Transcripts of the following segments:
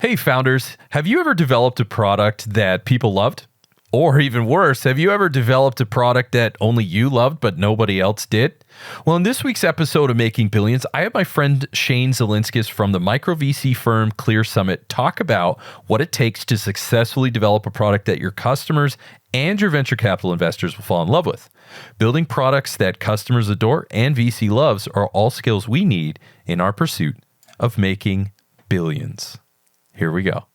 Hey founders, have you ever developed a product that people loved? Or even worse, have you ever developed a product that only you loved but nobody else did? Well, in this week's episode of Making Billions, I have my friend Shane Zillinskas from the micro VC firm Clear Summit talk about what it takes to successfully develop a product that your customers and your venture capital investors will fall in love with. Building products that customers adore and VC loves are all skills we need in our pursuit of making billions. Here we go.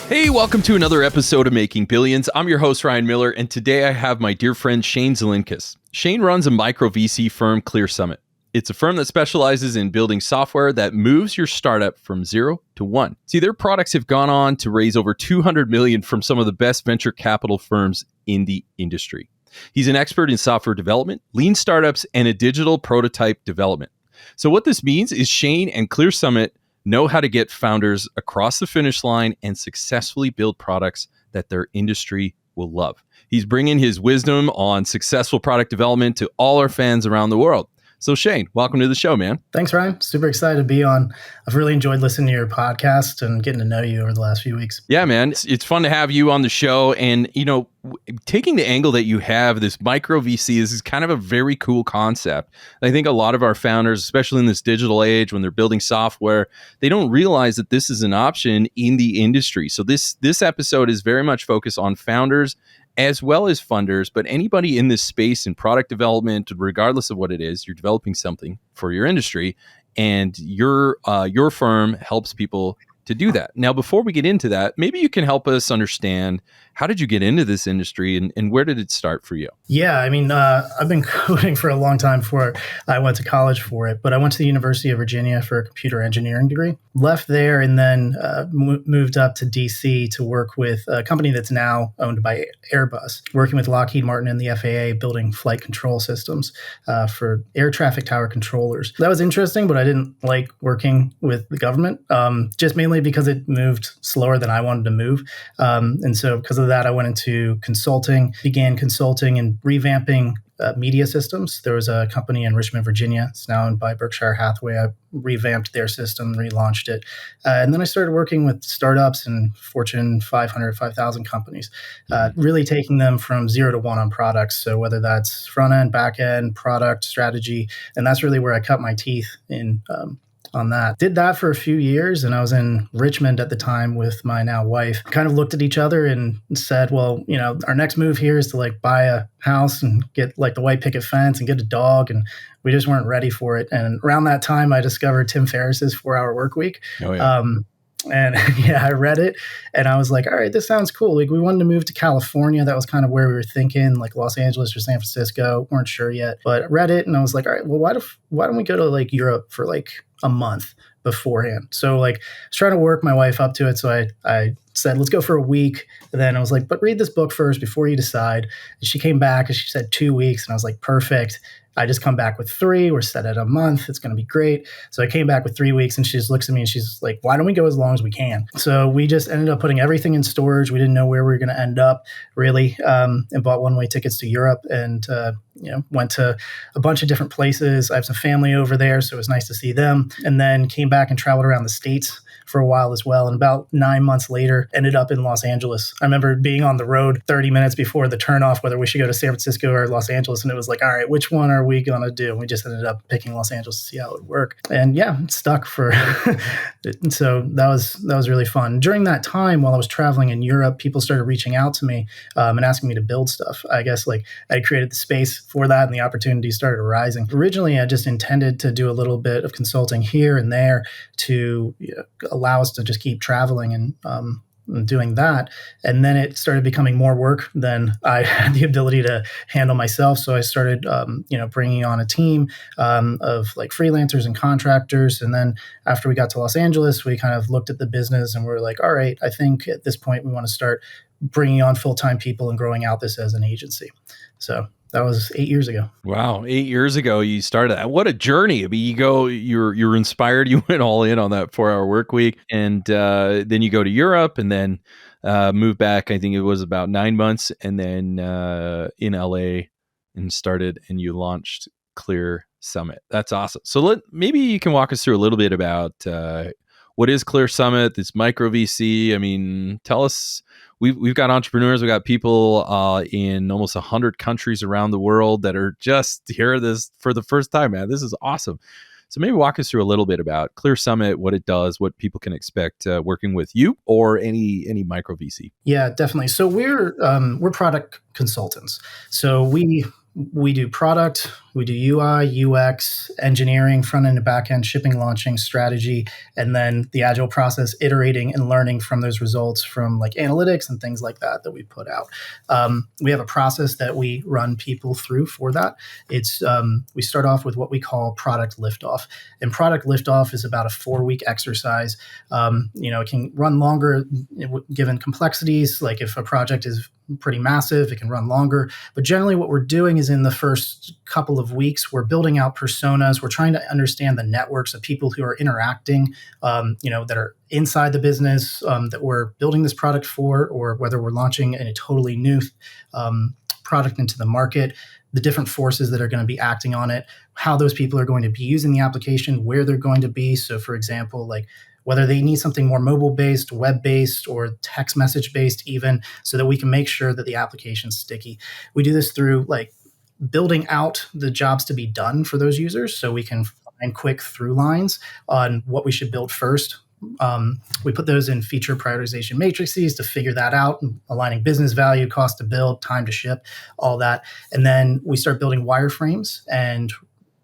Hey, welcome to another episode of Making Billions. I'm your host, Ryan Miller, and today I have my dear friend, Shane Zillinskas. Shane runs a micro VC firm, Clear Summit. It's a firm that specializes in building software that moves your startup from 0 to 1. See, their products have gone on to raise over $200 million from some of the best venture capital firms in the industry. He's an expert in software development, lean startups, and a digital prototype development. So what this means is Shane and Clear Summit know how to get founders across the finish line and successfully build products that their industry will love. He's bringing his wisdom on successful product development to all our fans around the world. So Shane, welcome to the show, man. Thanks, Ryan. Super excited to be on. I've really enjoyed listening to your podcast and getting to know you over the last few weeks. Yeah, man. It's fun to have you on the show. And, taking the angle that you have, this micro VC is kind of a very cool concept. I think a lot of our founders, especially in this digital age, when they're building software, they don't realize that this is an option in the industry. So this episode is very much focused on founders as well as funders, but anybody in this space in product development, regardless of what it is, you're developing something for your industry, and your firm helps people to do that. Now, before we get into that, maybe you can help us understand, how did you get into this industry and where did it start for you? Yeah, I've been coding for a long time before I went to college for it, but I went to the University of Virginia for a computer engineering degree. Left there and then moved up to DC to work with a company that's now owned by Airbus, working with Lockheed Martin and the FAA, building flight control systems for air traffic tower controllers. That was interesting, but I didn't like working with the government, just mainly because it moved slower than I wanted to move. And so because of that, I went into consulting, began consulting and revamping media systems. There was a company in Richmond, Virginia. It's now owned by Berkshire Hathaway. I revamped their system, relaunched it. And then I started working with startups and Fortune 500, 5,000 companies, really taking them from 0 to 1 on products. So whether that's front end, back end, product, strategy, and that's really where I cut my teeth in on that. Did that for a few years, and I was in Richmond at the time with my now wife. Kind of looked at each other and said, well, our next move here is to buy a house and get the white picket fence and get a dog, and we just weren't ready for it. And around that time, I discovered Tim Ferriss's 4-Hour Workweek. Oh, yeah. And yeah, I read it and I was like, all right, this sounds cool. We wanted to move to California. That was kind of where we were thinking, Los Angeles or San Francisco. Weren't sure yet, but I read it and I was like, all right, well, why don't we go to Europe for a month beforehand? So I was trying to work my wife up to it. So I said, let's go for a week. And then I was like, but read this book first before you decide. And she came back and she said 2 weeks. And I was like, perfect. I just come back with 3. We're set at a month. It's going to be great. So I came back with 3 weeks and she just looks at me and she's like, why don't we go as long as we can? So we just ended up putting everything in storage. We didn't know where we were going to end up really, and bought one-way tickets to Europe and, went to a bunch of different places. I have some family over there, so it was nice to see them. And then came back and traveled around the States for a while as well. And about 9 months later, ended up in Los Angeles. I remember being on the road 30 minutes before the turnoff, whether we should go to San Francisco or Los Angeles. And it was like, all right, which one are we going to do? And we just ended up picking Los Angeles to see how it would work. And yeah, it stuck for, so that was really fun. During that time, while I was traveling in Europe, people started reaching out to me and asking me to build stuff. I guess I created the space for that and the opportunities started arising. Originally, I just intended to do a little bit of consulting here and there to allow us to just keep traveling and doing that. And then it started becoming more work than I had the ability to handle myself. So I started, bringing on a team of freelancers and contractors. And then after we got to Los Angeles, we kind of looked at the business and we're like, all right, I think at this point we want to start bringing on full-time people and growing out this as an agency. So That was 8 years ago. Wow, 8 years ago you started that. What a journey! I mean, you're inspired. You went all in on that 4-hour work week, and then you go to Europe, and then move back. I think it was about 9 months, and then in LA, and started, and you launched Clear Summit. That's awesome. So maybe you can walk us through a little bit about what is Clear Summit, this micro VC. I mean, tell us. We've got entrepreneurs, we've got people in almost 100 countries around the world that are just hear this for the first time, man. This is awesome. So maybe walk us through a little bit about Clear Summit, what it does, what people can expect working with you or any micro VC. Yeah, definitely. So we're product consultants. So we do product, we do UI, UX, engineering, front end and back end, shipping, launching, strategy, and then the agile process, iterating and learning from those results from like analytics and things like that we put out. We have a process that we run people through for that. It's we start off with what we call product liftoff, and product liftoff is about a 4-week exercise. It can run longer given complexities. Like if a project is pretty massive, it can run longer. But generally what we're doing is in the first couple of weeks, we're building out personas. We're trying to understand the networks of people who are interacting, that are inside the business that we're building this product for, or whether we're launching a totally new product into the market, the different forces that are going to be acting on it, how those people are going to be using the application, where they're going to be. So for example, like whether they need something more mobile-based, web-based, or text message-based even, so that we can make sure that the application's sticky. We do this through like building out the jobs to be done for those users so we can find quick through lines on what we should build first. We put those in feature prioritization matrices to figure that out, aligning business value, cost to build, time to ship, all that. And then we start building wireframes, and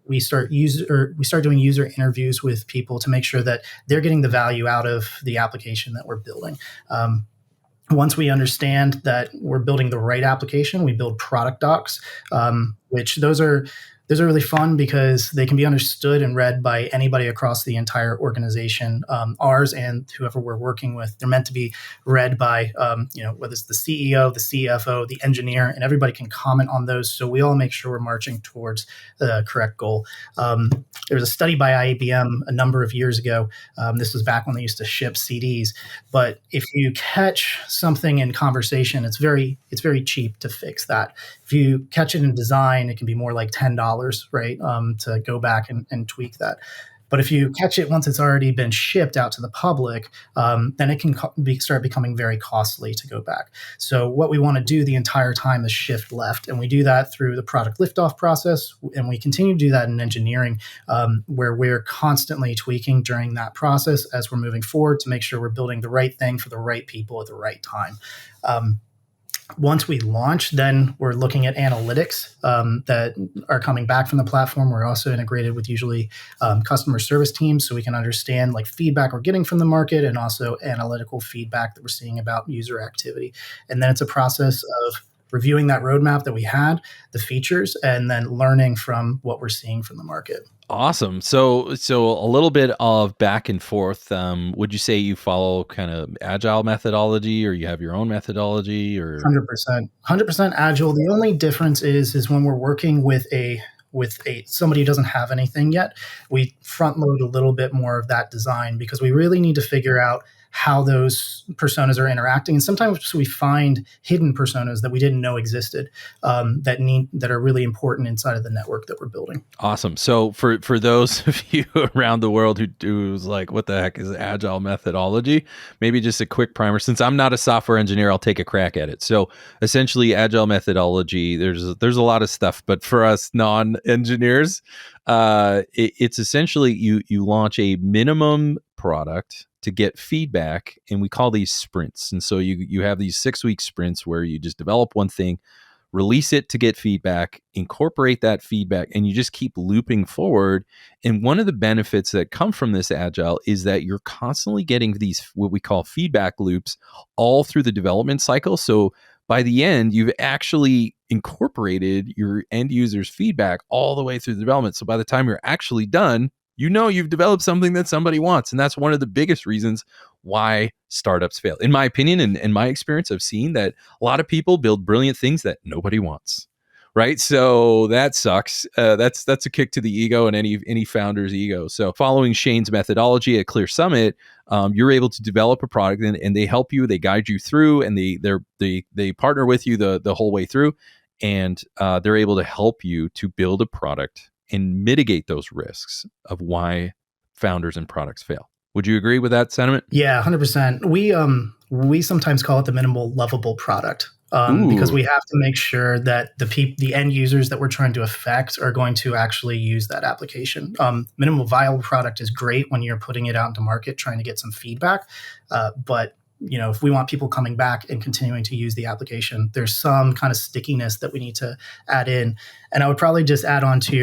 we start doing user interviews with people to make sure that they're getting the value out of the application that we're building. Once we understand that we're building the right application, we build product docs, which those are really fun because they can be understood and read by anybody across the entire organization, ours and whoever we're working with. They're meant to be read by, whether it's the CEO, the CFO, the engineer, and everybody can comment on those. So we all make sure we're marching towards the correct goal. There was a study by IBM a number of years ago. This was back when they used to ship CDs. But if you catch something in conversation, it's very cheap to fix that. If you catch it in design, it can be more like $10, right, to go back and tweak that. But if you catch it once it's already been shipped out to the public, then it can start becoming very costly to go back. So what we want to do the entire time is shift left. And we do that through the product liftoff process. And we continue to do that in engineering, where we're constantly tweaking during that process as we're moving forward to make sure we're building the right thing for the right people at the right time. Once we launch, then we're looking at analytics that are coming back from the platform. We're also integrated with usually customer service teams, so we can understand like feedback we're getting from the market and also analytical feedback that we're seeing about user activity. And then it's a process of reviewing that roadmap that we had, the features, and then learning from what we're seeing from the market. Awesome. So a little bit of back and forth. Would you say you follow kind of agile methodology, or you have your own methodology, or 100% agile? The only difference is when we're working with somebody who doesn't have anything yet, we front load a little bit more of that design because we really need to figure out how those personas are interacting. And sometimes we find hidden personas that we didn't know existed, that are really important inside of the network that we're building. Awesome. So for those of you around the world who's like, what the heck is agile methodology? Maybe just a quick primer. Since I'm not a software engineer, I'll take a crack at it. So essentially agile methodology, there's a lot of stuff, but for us non-engineers, it's essentially you launch a minimum product to get feedback, and we call these sprints. And so you have these 6-week sprints where you just develop one thing, release it to get feedback, incorporate that feedback, and you just keep looping forward. And one of the benefits that come from this agile is that you're constantly getting these what we call feedback loops all through the development cycle. So by the end, you've actually incorporated your end user's feedback all the way through the development. So by the time you're actually done, you've developed something that somebody wants. And that's one of the biggest reasons why startups fail. In my opinion and in my experience, I've seen that a lot of people build brilliant things that nobody wants, right? So that sucks. That's a kick to the ego and any founder's ego. So following Shane's methodology at Clear Summit, you're able to develop a product, and they help you, they guide you through, and they partner with you the whole way through, and they're able to help you to build a product and mitigate those risks of why founders and products fail. Would you agree with that sentiment? Yeah, 100%. We sometimes call it the minimal lovable product. Because we have to make sure that the end users that we're trying to affect are going to actually use that application. Minimal viable product is great when you're putting it out into market, trying to get some feedback. But if we want people coming back and continuing to use the application, there's some kind of stickiness that we need to add in. And I would probably just add on to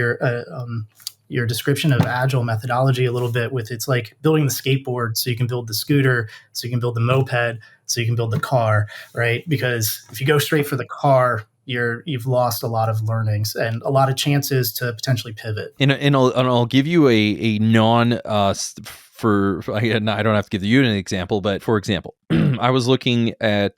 your description of agile methodology a little bit with it's like building the skateboard so you can build the scooter, so you can build the moped, so you can build the car, right? Because if you go straight for the car, you've lost a lot of learnings and a lot of chances to potentially pivot. And I'll give you a non I don't have to give you an example, but for example, I was looking at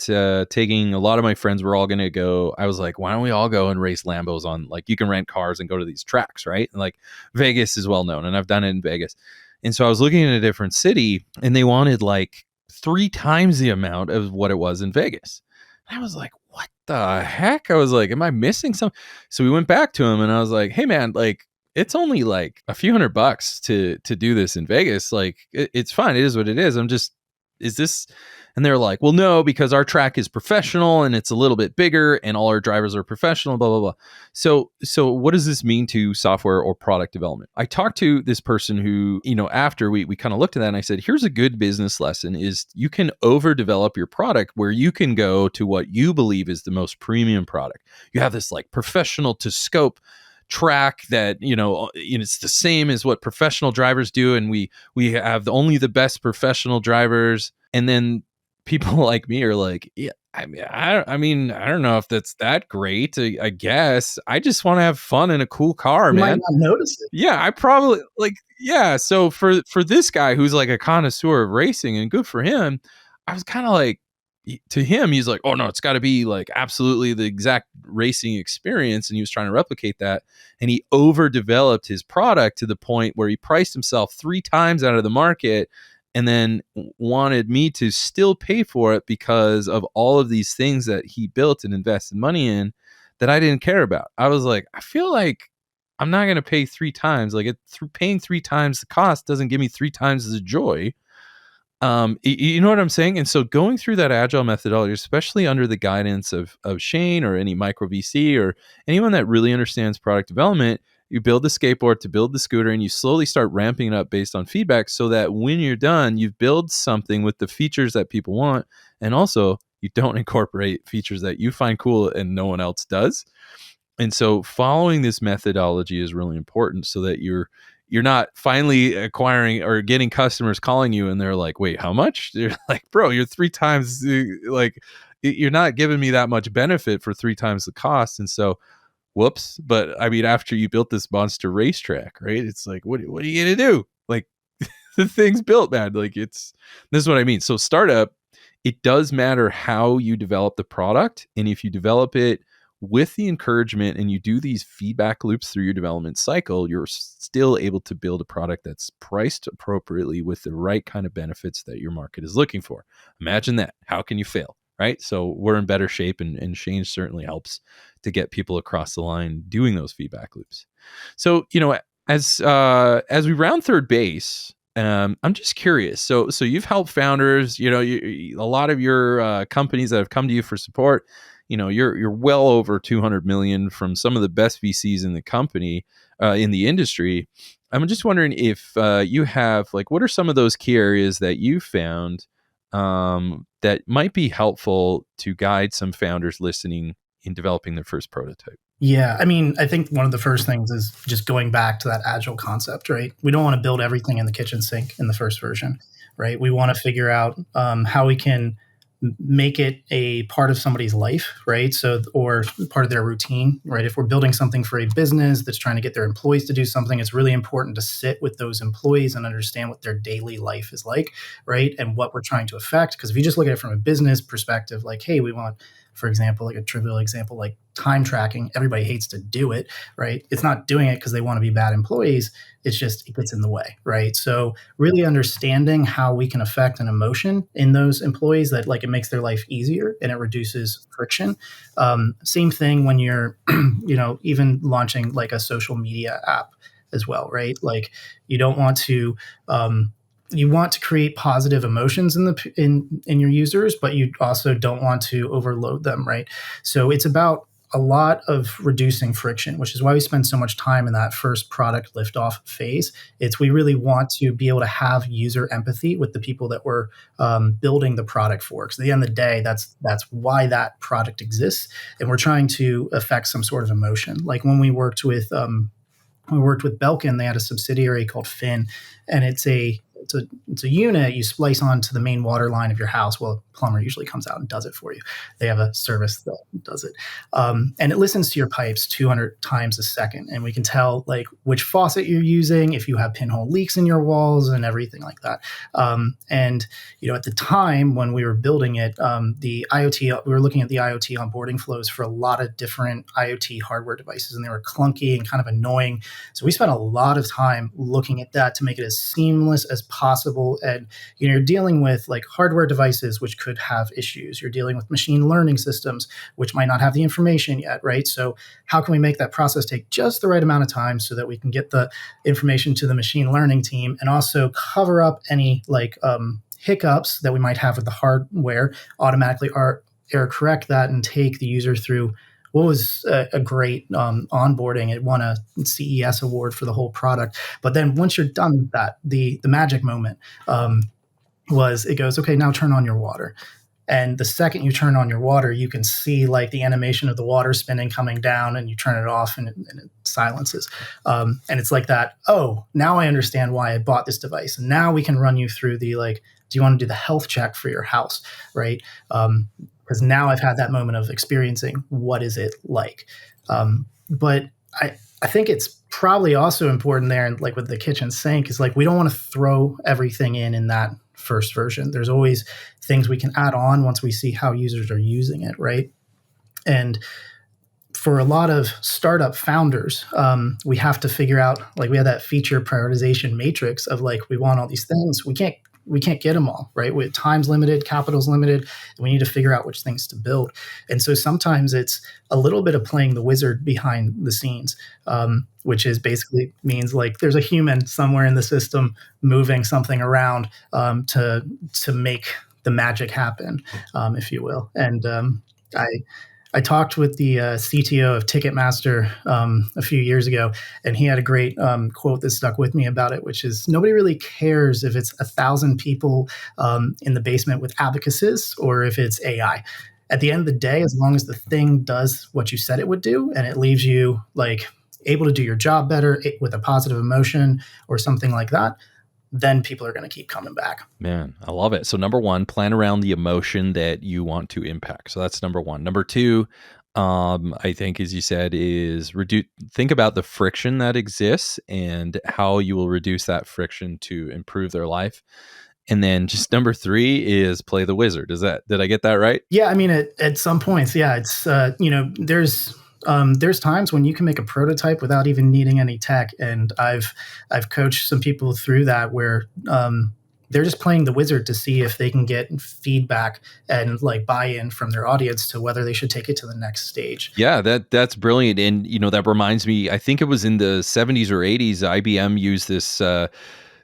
taking a lot of my friends. We're all going to go. I was like, why don't we all go and race Lambos on, like, you can rent cars and go to these tracks, right? And like Vegas is well known, and I've done it in Vegas. And so I was looking at a different city, and they wanted like 3 times the amount of what it was in Vegas. And I was like, what the heck? I was like, am I missing something? So we went back to him, and I was like, hey man, like, it's only like a few $100 to do this in Vegas. Like, it's fine. It is what it is. Is this? And they're like, well, no, because our track is professional and it's a little bit bigger and all our drivers are professional, blah, blah, blah. So what does this mean to software or product development? I talked to this person who, after we kind of looked at that, and I said, here's a good business lesson is you can overdevelop your product where you can go to what you believe is the most premium product. You have this like professional to scope track that it's the same as what professional drivers do, and we have only the best professional drivers. And then people like me are like, yeah, I don't know if that's that great. I guess I just want to have fun in a cool car, You man. might not notice it. Yeah, I probably so for this guy who's like a connoisseur of racing, and good for him, I was kind of like, to him, he's like, oh no, it's got to be like absolutely the exact racing experience. And he was trying to replicate that. And he overdeveloped his product to the point where he priced himself 3 times out of the market, and then wanted me to still pay for it because of all of these things that he built and invested money in that I didn't care about. I was like, I feel like I'm not going to pay 3 times. Like, paying 3 times the cost doesn't give me 3 times the joy. You know what I'm saying? And so going through that agile methodology, especially under the guidance of Shane or any micro VC or anyone that really understands product development, you build the skateboard to build the scooter, and you slowly start ramping it up based on feedback so that when you're done, you've built something with the features that people want. And also you don't incorporate features that you find cool and no one else does. And so following this methodology is really important so that you're not finally acquiring or getting customers calling you and they're like, wait, how much? You're like, bro, you're 3 times, like, you're not giving me that much benefit for 3 times the cost. And so, whoops. But I mean, after you built this monster racetrack, right? It's like, what are you going to do? Like, the thing's built, man. Like, this is what I mean. So startup, it does matter how you develop the product. And if you develop it with the encouragement and you do these feedback loops through your development cycle, you're still able to build a product that's priced appropriately with the right kind of benefits that your market is looking for. Imagine that. How can you fail? Right? So we're in better shape, and Shane certainly helps to get people across the line doing those feedback loops. So, as we round third base, I'm just curious. So you've helped founders, a lot of your companies that have come to you for support, you're well over 200 million from some of the best VCs in the company, in the industry. I'm just wondering if you have, like, what are some of those key areas that you found that might be helpful to guide some founders listening in developing their first prototype? Yeah, I mean, I think one of the first things is just going back to that agile concept, right? We don't want to build everything in the kitchen sink in the first version, right? We want to figure out how we can make it a part of somebody's life, right? So, or part of their routine, right? If we're building something for a business that's trying to get their employees to do something, it's really important to sit with those employees and understand what their daily life is like, right? And what we're trying to affect. Because if you just look at it from a business perspective, like, hey, we want, for example, like a trivial example, like time tracking. Everybody hates to do it, right? It's not doing it because they want to be bad employees. It's just, it gets in the way, right? So really understanding how we can affect an emotion in those employees that like it makes their life easier and it reduces friction. Same thing when you're, even launching like a social media app as well, right? Like you don't want to, you want to create positive emotions in your users, but you also don't want to overload them, right? So it's about a lot of reducing friction, which is why we spend so much time in that first product liftoff phase. It's we really want to be able to have user empathy with the people that we're building the product for. Because at the end of the day, that's why that product exists, and we're trying to affect some sort of emotion. Like when we worked with Belkin, they had a subsidiary called Fin, and it's a unit you splice onto the main water line of your house. Well, a plumber usually comes out and does it for you. They have a service that does it. And it listens to your pipes 200 times a second. And we can tell like which faucet you're using, if you have pinhole leaks in your walls and everything like that. And, at the time when we were building it, the IoT, we were looking at the IoT onboarding flows for a lot of different IoT hardware devices, and they were clunky and kind of annoying. So we spent a lot of time looking at that to make it as seamless as possible. And you're dealing with like hardware devices which could have issues. You're dealing with machine learning systems which might not have the information yet, right? So how can we make that process take just the right amount of time so that we can get the information to the machine learning team and also cover up any like hiccups that we might have with the hardware, automatically error correct that and take the user through what was a great onboarding. It won a CES award for the whole product. But then once you're done with that, the magic moment was it goes, okay, now turn on your water. And the second you turn on your water, you can see like the animation of the water spinning coming down, and you turn it off and it silences. And it's like that, oh, now I understand why I bought this device. And now we can run you through the like, do you want to do the health check for your house, right? Because now I've had that moment of experiencing what is it like. But I think it's probably also important there, and like with the kitchen sink, is like we don't want to throw everything in that first version. There's always things we can add on once we see how users are using it, right? And for a lot of startup founders, we have to figure out, like we have that feature prioritization matrix of like, we want all these things. We can't get them all, right? With time's limited, capital's limited, and we need to figure out which things to build. And so sometimes it's a little bit of playing the wizard behind the scenes, which is basically means like there's a human somewhere in the system moving something around to make the magic happen, if you will. And I talked with the CTO of Ticketmaster a few years ago, and he had a great quote that stuck with me about it, which is nobody really cares if it's 1,000 people in the basement with abacuses or if it's AI. At the end of the day, as long as the thing does what you said it would do and it leaves you like able to do your job better with a positive emotion or something like that, then people are going to keep coming back. Man, I love it. So number one, plan around the emotion that you want to impact. So that's number one. Number two, I think, as you said, is think about the friction that exists and how you will reduce that friction to improve their life. And then just number three is play the wizard. Did I get that right? Yeah. I mean, at some points, yeah, it's, there's times when you can make a prototype without even needing any tech. And I've coached some people through that where, they're just playing the wizard to see if they can get feedback and like buy-in from their audience to whether they should take it to the next stage. Yeah, that's brilliant. And, that reminds me, I think it was in the 70s or 80s, IBM used this,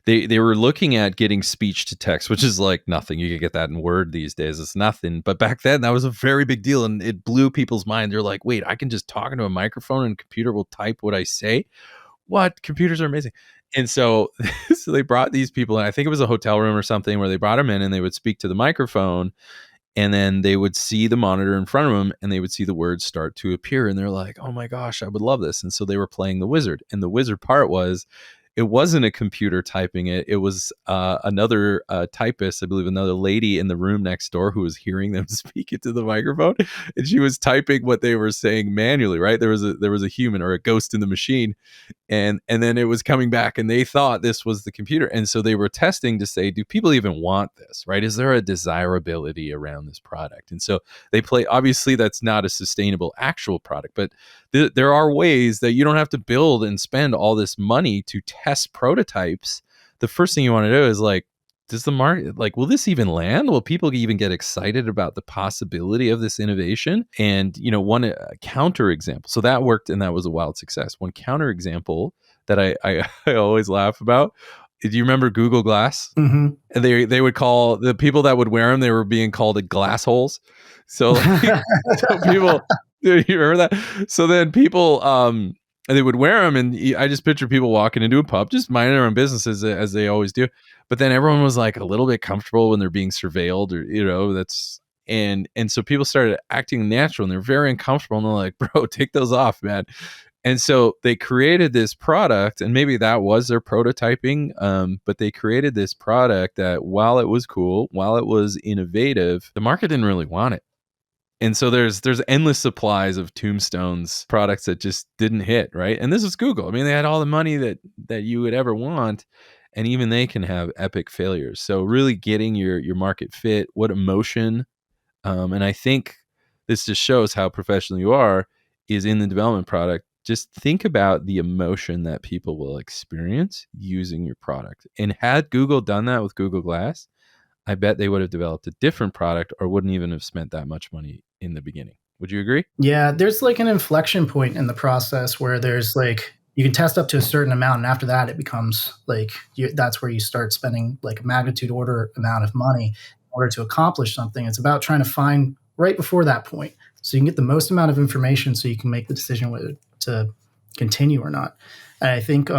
they were looking at getting speech to text, which is like nothing. You can get that in Word these days. It's nothing. But back then, that was a very big deal. And it blew people's mind. They're like, wait, I can just talk into a microphone and a computer will type what I say? What? Computers are amazing. And so they brought these people in. I think it was a hotel room or something where they brought them in and they would speak to the microphone, and then they would see the monitor in front of them and they would see the words start to appear. And they're like, oh my gosh, I would love this. And so they were playing the wizard. And the wizard part was it wasn't a computer typing it. It was another typist, I believe, another lady in the room next door who was hearing them speak into the microphone, and she was typing what they were saying manually. Right, there was a human or a ghost in the machine, and then it was coming back, and they thought this was the computer, and so they were testing to say, do people even want this? Right, is there a desirability around this product? And so they play. Obviously, that's not a sustainable actual product, but there are ways that you don't have to build and spend all this money to test prototypes. The first thing you want to do is like, does the market, like, will this even land? Will people even get excited about the possibility of this innovation? And, one counter example. So that worked, and that was a wild success. One counter example that I I always laugh about. Do you remember Google Glass? Mm-hmm. And they would call the people that would wear them, they were being called glass holes. So like, so people, you remember that? So then people, they would wear them, and I just picture people walking into a pub, just minding their own businesses as they always do. But then everyone was like a little bit comfortable when they're being surveilled, or that's and so people started acting natural, and they're very uncomfortable, and they're like, "Bro, take those off, man." And so they created this product, and maybe that was their prototyping, but they created this product that, while it was cool, while it was innovative, the market didn't really want it. And so there's endless supplies of tombstones products that just didn't hit, right? And this is Google. I mean, they had all the money that you would ever want, and even they can have epic failures. So really getting your market fit, what emotion, and I think this just shows how professional you are, is in the development product. Just think about the emotion that people will experience using your product. And had Google done that with Google Glass, I bet they would have developed a different product, or wouldn't even have spent that much money in the beginning. Would you agree? Yeah, there's like an inflection point in the process where there's like you can test up to a certain amount, and after that, it becomes like that's where you start spending like a magnitude order amount of money in order to accomplish something. It's about trying to find right before that point, so you can get the most amount of information, so you can make the decision whether to continue or not. And I think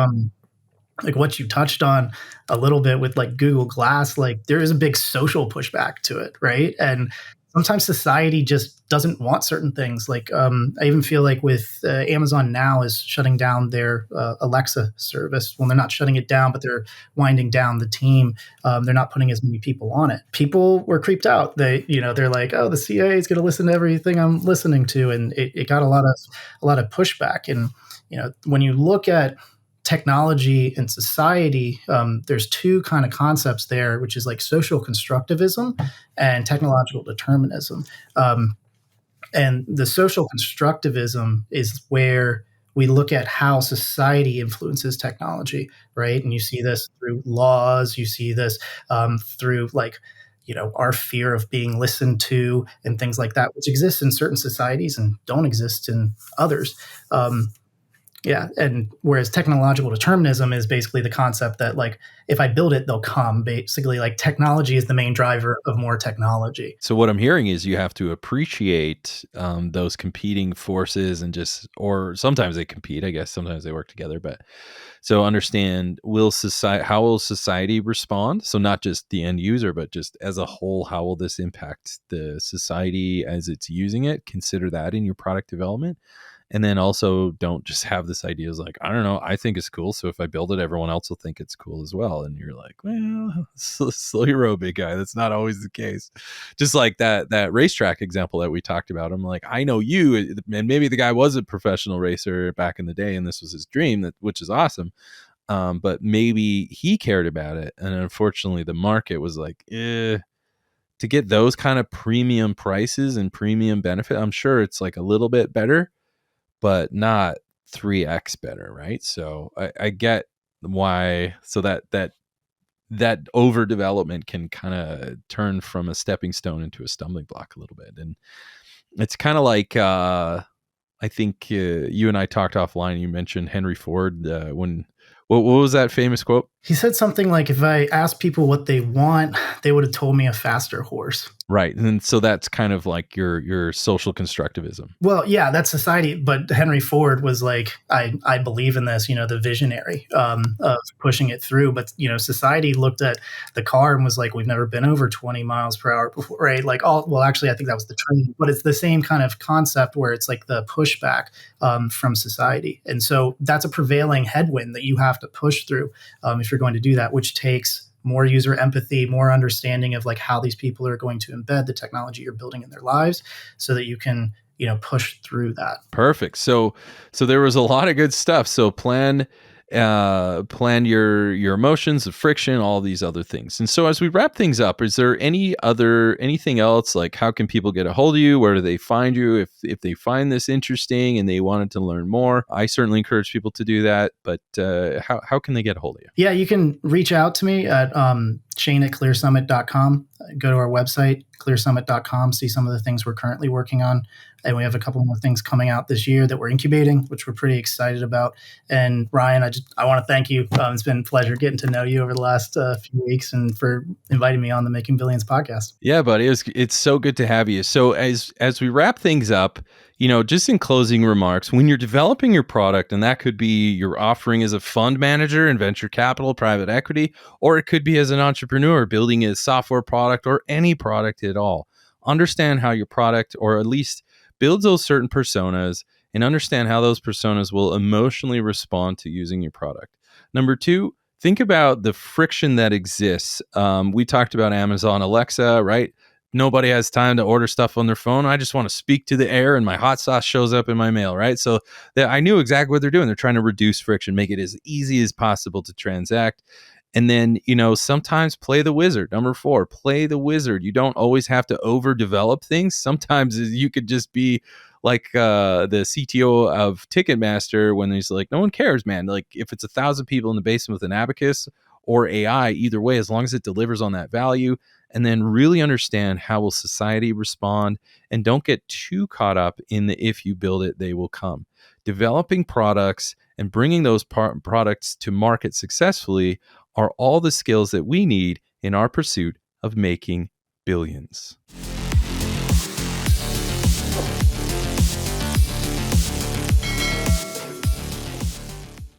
like what you touched on a little bit with like Google Glass, like there is a big social pushback to it, right? And sometimes society just doesn't want certain things. Like I even feel like with Amazon now is shutting down their Alexa service. Well, they're not shutting it down, but they're winding down the team. They're not putting as many people on it. People were creeped out. They're like, oh, the CIA is going to listen to everything I'm listening to, and it got a lot of pushback. And when you look at technology and society, there's two kind of concepts there, which is like social constructivism and technological determinism. And the social constructivism is where we look at how society influences technology, right? And you see this through laws, you see this through like, our fear of being listened to and things like that, which exists in certain societies and don't exist in others. Yeah, and whereas technological determinism is basically the concept that like if I build it, they'll come. Basically, like technology is the main driver of more technology. So what I'm hearing is you have to appreciate those competing forces, and or sometimes they compete. I guess sometimes they work together. But so understand, how will society respond? So not just the end user, but just as a whole, how will this impact the society as it's using it? Consider that in your product development. And then also don't just have this idea as like, I don't know, I think it's cool, so if I build it, everyone else will think it's cool as well. And you're like, well, slow your roll, big guy. That's not always the case. Just like that racetrack example that we talked about. I'm like, I know you, and maybe the guy was a professional racer back in the day, and this was his dream, which is awesome. But maybe he cared about it, and unfortunately, the market was like, to get those kind of premium prices and premium benefit. I'm sure it's like a little bit better, but not 3x better, right? So I get why. So that overdevelopment can kind of turn from a stepping stone into a stumbling block a little bit. And it's kind of like I think you and I talked offline. You mentioned Henry Ford when. What was that famous quote? He said something like, if I asked people what they want, they would have told me a faster horse. Right. And so that's kind of like your social constructivism. Well, yeah, that's society. But Henry Ford was like, I believe in this, the visionary of pushing it through. But, society looked at the car and was like, we've never been over 20 miles per hour before, right? Like, actually, I think that was the train. But it's the same kind of concept where it's like the pushback from society. And so that's a prevailing headwind that you have to push through if you're going to do that, which takes more user empathy, more understanding of like how these people are going to embed the technology you're building in their lives so that you can, push through that. Perfect. So there was a lot of good stuff. So plan your emotions, the friction, all these other things. And so as we wrap things up, is there anything else, like how can people get a hold of you? Where do they find you if they find this interesting and they wanted to learn more? I certainly encourage people to do that, but how can they get a hold of you? Yeah, you can reach out to me at Shane@clearsummit.com. Go to our website, clearsummit.com, see some of the things we're currently working on. And we have a couple more things coming out this year that we're incubating, which we're pretty excited about. And Ryan, I want to thank you. It's been a pleasure getting to know you over the last few weeks and for inviting me on the Making Billions podcast. Yeah, buddy, it's so good to have you. So as we wrap things up, just in closing remarks, when you're developing your product, and that could be your offering as a fund manager in venture capital, private equity, or it could be as an entrepreneur building a software product or any product at all, understand how your product, or at least builds those certain personas, and understand how those personas will emotionally respond to using your product. Number two, think about the friction that exists. We talked about Amazon Alexa, right? Nobody has time to order stuff on their phone. I just want to speak to the air and my hot sauce shows up in my mail, right? So I knew exactly what they're doing. They're trying to reduce friction, make it as easy as possible to transact. And then, sometimes play the wizard. Number 4, play the wizard. You don't always have to overdevelop things. Sometimes you could just be like the CTO of Ticketmaster when he's like, no one cares, man. Like if it's 1,000 people in the basement with an abacus or AI, either way, as long as it delivers on that value, and then really understand how will society respond, and don't get too caught up in the if you build it, they will come. Developing products and bringing those products to market successfully are all the skills that we need in our pursuit of making billions.